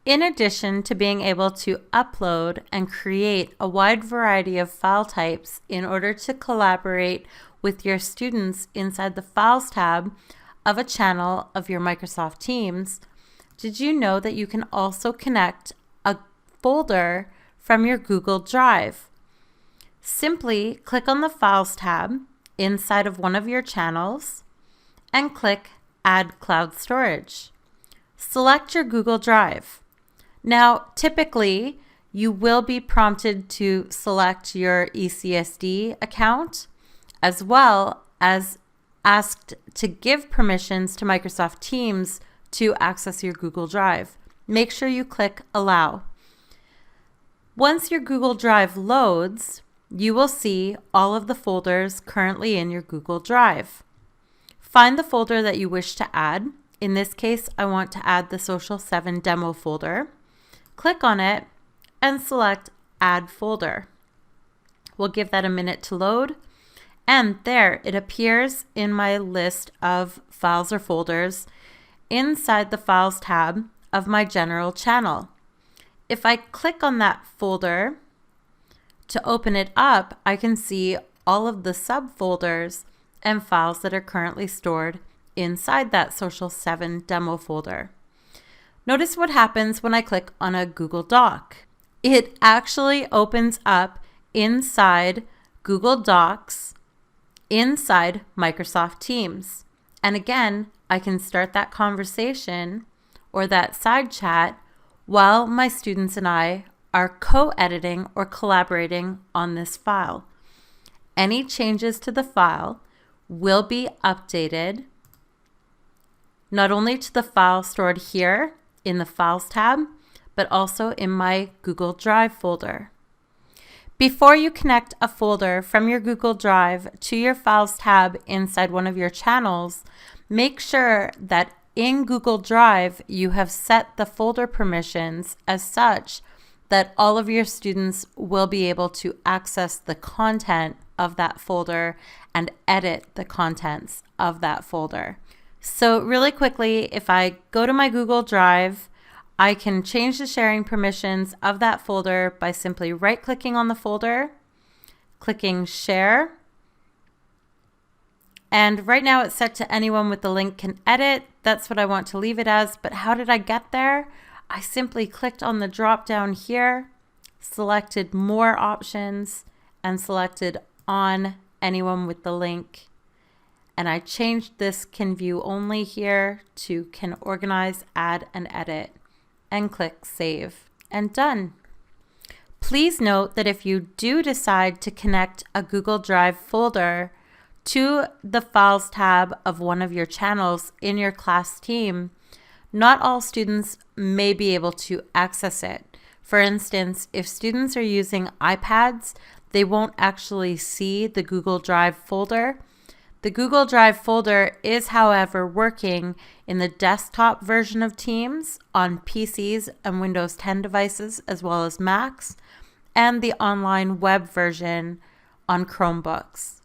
In addition to being able to upload and create a wide variety of file types in order to collaborate with your students inside the Files tab of a channel of your Microsoft Teams, did you know that you can also connect a folder from your Google Drive? Simply click on the Files tab inside of one of your channels and click Add Cloud Storage. Select your Google Drive. Now, typically, you will be prompted to select your ECSD account, as well as asked to give permissions to Microsoft Teams to access your Google Drive. Make sure you click Allow. Once your Google Drive loads, you will see all of the folders currently in your Google Drive. Find the folder that you wish to add. In this case, I want to add the Social 7 demo folder. Click on it and select Add Folder. We'll give that a minute to load. And there it appears in my list of files or folders inside the Files tab of my general channel. If I click on that folder to open it up, I can see all of the subfolders and files that are currently stored inside that Social 7 demo folder. Notice what happens when I click on a Google Doc. It actually opens up inside Google Docs, inside Microsoft Teams. And again, I can start that conversation or that side chat while my students and I are co-editing or collaborating on this file. Any changes to the file will be updated not only to the file stored here in the Files tab, but also in my Google Drive folder. Before you connect a folder from your Google Drive to your Files tab inside one of your channels, make sure that in Google Drive you have set the folder permissions as such that all of your students will be able to access the content of that folder and edit the contents of that folder. So really quickly, if I go to my Google Drive, I can change the sharing permissions of that folder by simply right-clicking on the folder, clicking Share, and right now it's set to anyone with the link can edit. That's what I want to leave it as, but how did I get there? I simply clicked on the drop down here, selected More Options, and selected On Anyone with the Link. And I changed this Can View Only here to Can Organize, Add, and Edit, and click Save, and done. Please note that if you do decide to connect a Google Drive folder to the Files tab of one of your channels in your class team, not all students may be able to access it. For instance, if students are using iPads, they won't actually see the Google Drive folder. The Google Drive folder is, however, working in the desktop version of Teams on PCs and Windows 10 devices as well as Macs, and the online web version on Chromebooks.